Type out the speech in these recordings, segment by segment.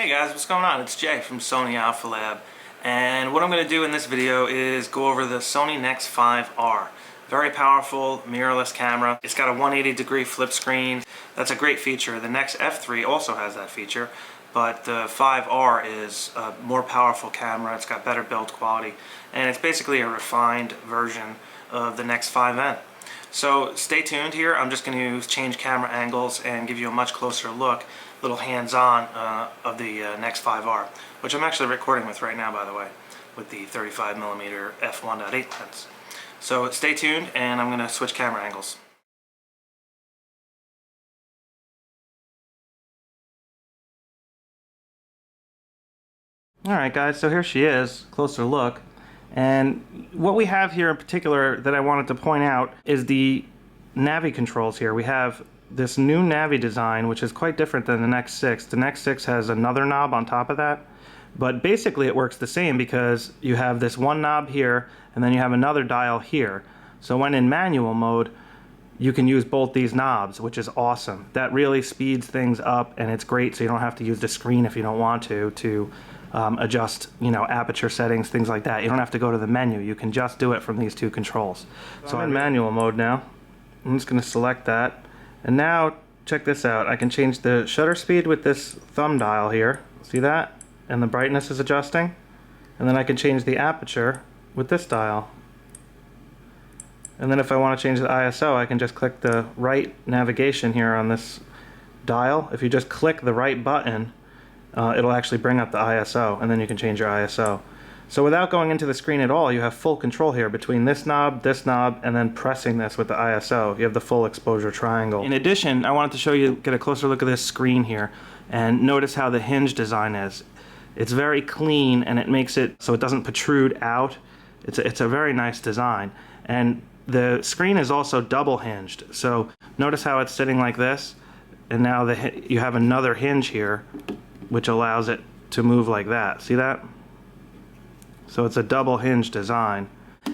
Hey guys, what's going on? It's Jay from Sony Alpha Lab, and what I'm going to do in this video is go over the Sony Nex-5r. Very powerful mirrorless camera. It's got a 180-degree flip screen. That's a great feature. The Nex-F3 also has that feature, but the 5R is a more powerful camera. It's got better build quality, and it's basically a refined version of the Nex-5n. So stay tuned here. I'm just going to change camera angles and give you a much closer look, a little hands-on of the Nex-5r, which I'm actually recording with right now, by the way, with the 35mm f1.8 lens. So stay tuned, and I'm going to switch camera angles. Alright guys, so here she is, closer look. And what we have here in particular that I wanted to point out is the Navi controls here. We have this new Navi design, which is quite different than the Nex-6. The Nex-6 has another knob on top of that, but basically it works the same because you have this one knob here and then you have another dial here. So when in manual mode, you can use both these knobs, which is awesome. That really speeds things up, and it's great so you don't have to use the screen if you don't want to adjust, aperture settings, things like that. You don't have to go to the menu. You can just do it from these two controls. So I'm in manual mode now. I'm just going to select that. And now, check this out. I can change the shutter speed with this thumb dial here. See that? And the brightness is adjusting. And then I can change the aperture with this dial. And then if I want to change the ISO, I can just click the right navigation here on this dial. If you just click the right button, it'll actually bring up the ISO, and then you can change your ISO. So without going into the screen at all, you have full control here between this knob, and then pressing this with the ISO. You have the full exposure triangle. In addition, I wanted to show you, get a closer look at this screen here, and notice how the hinge design is. It's very clean, and it makes it so it doesn't protrude out. It's a very nice design. And the screen is also double hinged. So notice how it's sitting like this, and now you have another hinge here, which allows it to move like that. See that? So it's a double hinge design.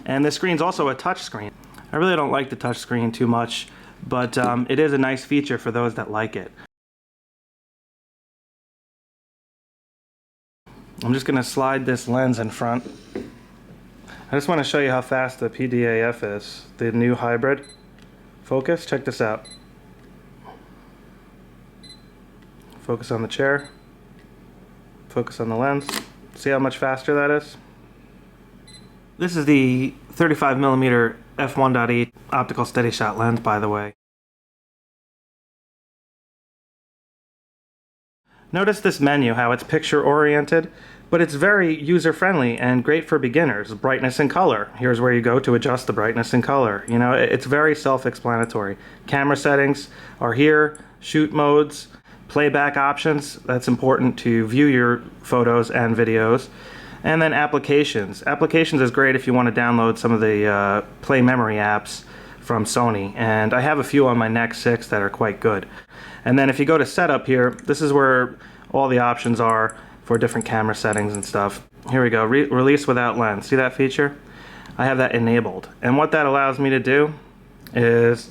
And the screen's also a touch screen. I really don't like the touch screen too much, but it is a nice feature for those that like it. I'm just going to slide this lens in front. I just want to show you how fast the PDAF is, the new hybrid focus. Check this out. Focus on the chair. Focus on the lens. See how much faster that is? This is the 35mm f1.8 optical steady shot lens, by the way. Notice this menu, how it's picture oriented, but it's very user friendly and great for beginners. Brightness and color. Here's where you go to adjust the brightness and color. It's very self-explanatory. Camera settings are here, shoot modes, playback options. That's important to view your photos and videos. And then applications. Applications is great if you want to download some of the Play Memory apps from Sony, and I have a few on my Nex-6 that are quite good. And then if you go to setup here, this is where all the options are for different camera settings and stuff. Here we go, release without lens. See that feature? I have that enabled. And what that allows me to do is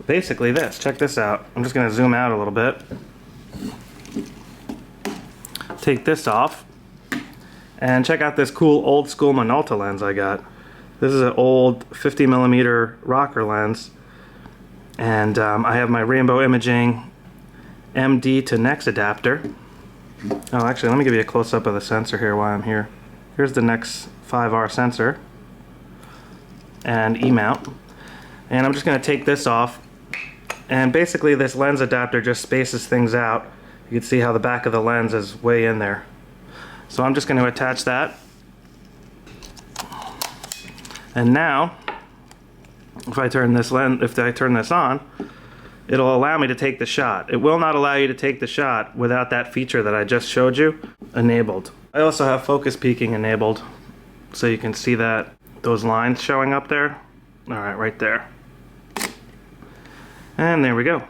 basically this. Check this out. I'm just going to zoom out a little bit. Take this off and check out this cool old school Minolta lens I got. This is an old 50mm rocker lens, and I have my rainbow imaging MD to Nex adapter. Oh, actually, let me give you a close-up of the sensor here while I'm here. Here's the Nex-5r sensor and E-mount, and I'm just going to take this off, and basically this lens adapter just spaces things out. You can see how the back of the lens is way in there. So I'm just going to attach that. And now, if I turn this on, it'll allow me to take the shot. It will not allow you to take the shot without that feature that I just showed you enabled. I also have focus peaking enabled, so you can see those lines showing up there. Alright, right there. And there we go.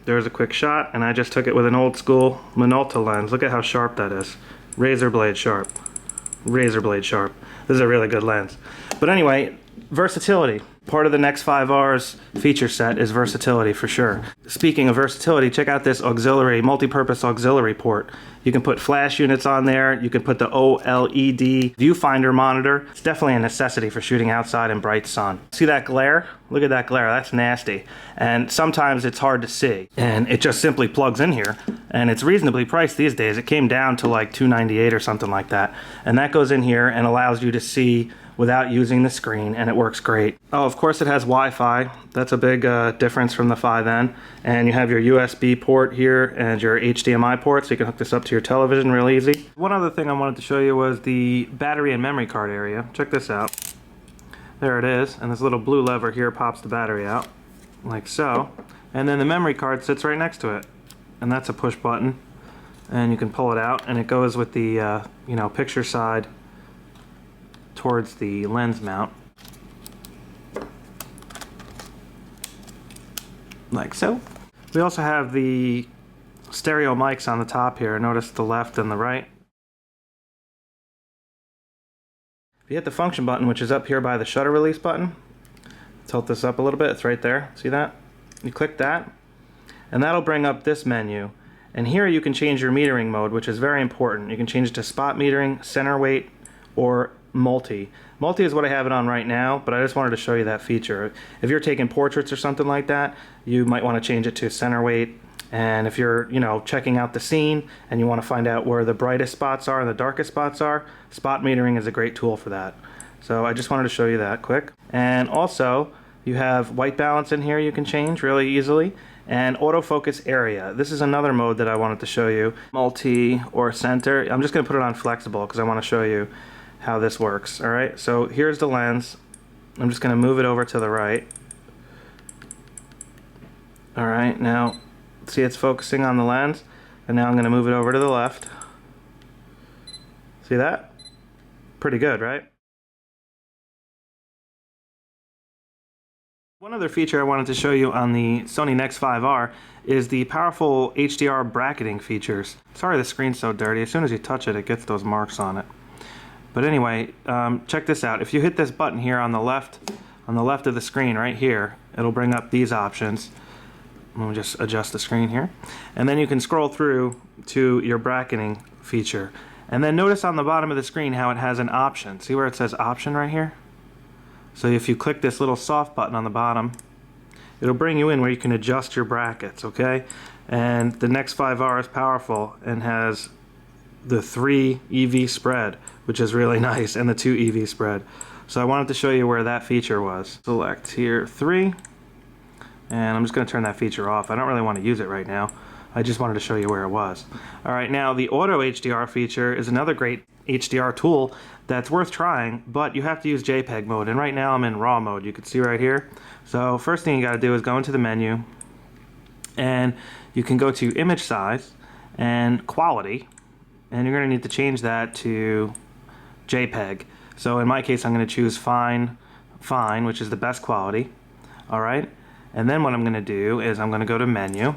There's a quick shot, and I just took it with an old school Minolta lens. Look at how sharp that is. Razor blade sharp. Razor blade sharp. This is a really good lens. But anyway, versatility. Part of the Nex-5r's feature set is versatility for sure. Speaking of versatility, check out this multi-purpose auxiliary port. You can put flash units on there, you can put the OLED viewfinder monitor. It's definitely a necessity for shooting outside in bright sun. See that glare? Look at that glare, that's nasty. And sometimes it's hard to see. And it just simply plugs in here. And it's reasonably priced these days. It came down to like $298 or something like that. And that goes in here and allows you to see without using the screen, and it works great. Oh, of course it has Wi-Fi. That's a big difference from the 5N. And you have your USB port here and your HDMI port, so you can hook this up to your television real easy. One other thing I wanted to show you was the battery and memory card area. Check this out. There it is, and this little blue lever here pops the battery out, like so. And then the memory card sits right next to it. And that's a push button. And you can pull it out, and it goes with the picture side towards the lens mount, like so. We also have the stereo mics on the top here. Notice the left and the right. If you hit the function button, which is up here by the shutter release button, tilt this up a little bit, it's right there, see that? You click that, and that'll bring up this menu. And here you can change your metering mode, which is very important. You can change it to spot metering, center weight, or multi. Multi is what I have it on right now, but I just wanted to show you that feature. If you're taking portraits or something like that, you might want to change it to center weight. And if you're, checking out the scene and you want to find out where the brightest spots are and the darkest spots are, spot metering is a great tool for that. So I just wanted to show you that quick. And also, you have white balance in here you can change really easily. And autofocus area. This is another mode that I wanted to show you. Multi or center. I'm just going to put it on flexible because I want to show you how this works. Alright, so here's the lens. I'm just going to move it over to the right. Alright, now see it's focusing on the lens, and now I'm going to move it over to the left. See that? Pretty good, right? One other feature I wanted to show you on the Sony Nex-5r is the powerful HDR bracketing features. Sorry the screen's so dirty. As soon as you touch it, it gets those marks on it. But anyway, check this out. If you hit this button here on the left of the screen right here, it'll bring up these options. Let me just adjust the screen here. And then you can scroll through to your bracketing feature. And then notice on the bottom of the screen how it has an option. See where it says option right here? So if you click this little soft button on the bottom, it'll bring you in where you can adjust your brackets, okay? And the Nex-5r is powerful and has the 3 EV spread, which is really nice, and the 2 EV spread. So I wanted to show you where that feature was. Select here 3, and I'm just going to turn that feature off. I don't really want to use it right now. I just wanted to show you where it was. Alright, now the Auto HDR feature is another great HDR tool that's worth trying, but you have to use JPEG mode, and right now I'm in RAW mode. You can see right here. So first thing you got to do is go into the menu, and you can go to image size and quality, and you're going to need to change that to JPEG. So in my case I'm going to choose fine, which is the best quality. Alright, and then what I'm going to do is I'm going to go to menu,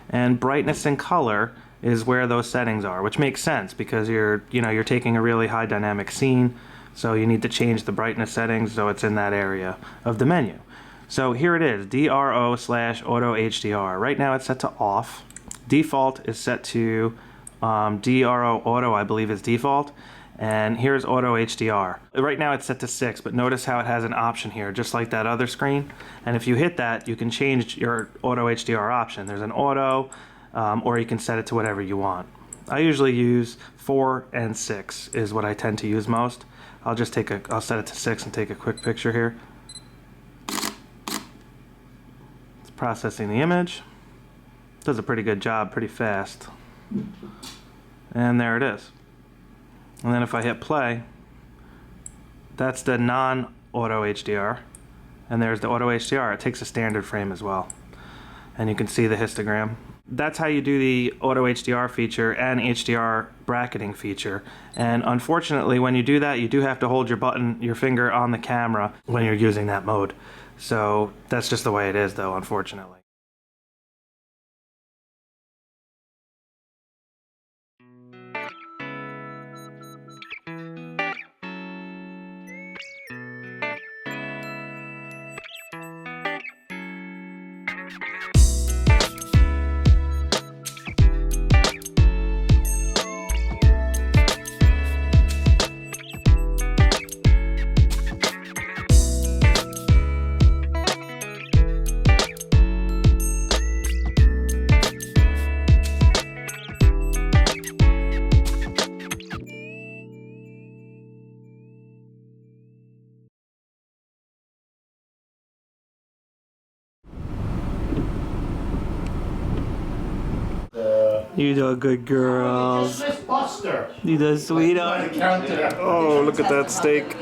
and brightness and color is where those settings are, which makes sense because you're taking a really high dynamic scene, so you need to change the brightness settings so it's in that area of the menu. So here it is, DRO/Auto HDR. Right now it's set to off. Default is set to DRO Auto, I believe is default. And here's Auto HDR. Right now it's set to 6, but notice how it has an option here, just like that other screen. And if you hit that, you can change your Auto HDR option. There's an auto, or you can set it to whatever you want. I usually use 4 and 6 is what I tend to use most. I'll set it to 6 and take a quick picture here. It's processing the image. Does a pretty good job, pretty fast. And there it is. And then if I hit play, that's the non-Auto HDR. And there's the Auto HDR. It takes a standard frame as well. And you can see the histogram. That's how you do the Auto HDR feature and HDR bracketing feature. And unfortunately, when you do that, you do have to hold your finger on the camera when you're using that mode. So that's just the way it is, though, unfortunately. You do a good girl. Just missed Buster. You do sweetheart. Oh, look at that steak.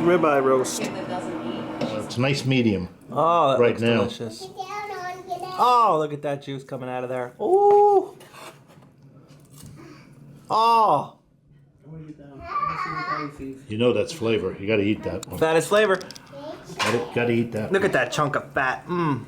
Ribeye roast. It's a nice medium. Oh, that right looks now. delicious. Oh, look at that juice coming out of there. Ooh. Oh. You know that's flavor. You gotta eat that one. That is flavor. Gotta eat that. Look at that chunk of fat. Mmm.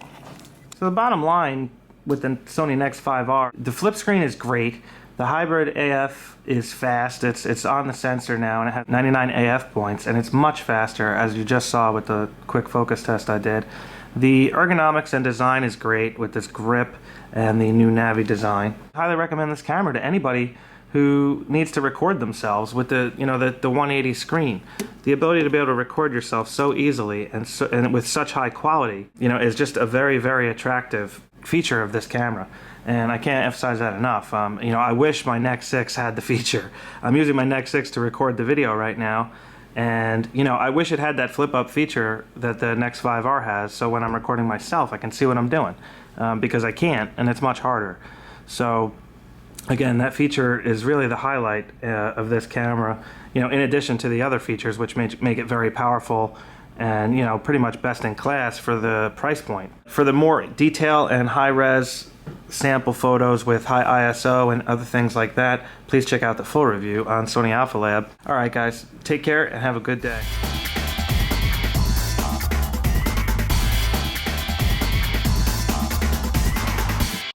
So the bottom line with the Sony Nex-5r, the flip screen is great. The hybrid AF is fast. It's on the sensor now, and it has 99 AF points, and it's much faster, as you just saw with the quick focus test I did. The ergonomics and design is great with this grip and the new Navi design. I highly recommend this camera to anybody who needs to record themselves with the 180 screen. The ability to be able to record yourself so easily and with such high quality, is just a very, very attractive feature of this camera. And I can't emphasize that enough. I wish my Nex-6 had the feature. I'm using my Nex-6 to record the video right now, and I wish it had that flip-up feature that the Nex-5r has, so when I'm recording myself, I can see what I'm doing, because I can't, and it's much harder. So again, that feature is really the highlight of this camera, in addition to the other features which make it very powerful and pretty much best in class for the price point. For the more detail and high-res sample photos with high ISO and other things like that, please check out the full review on Sony Alpha Lab. Alright guys, take care and have a good day.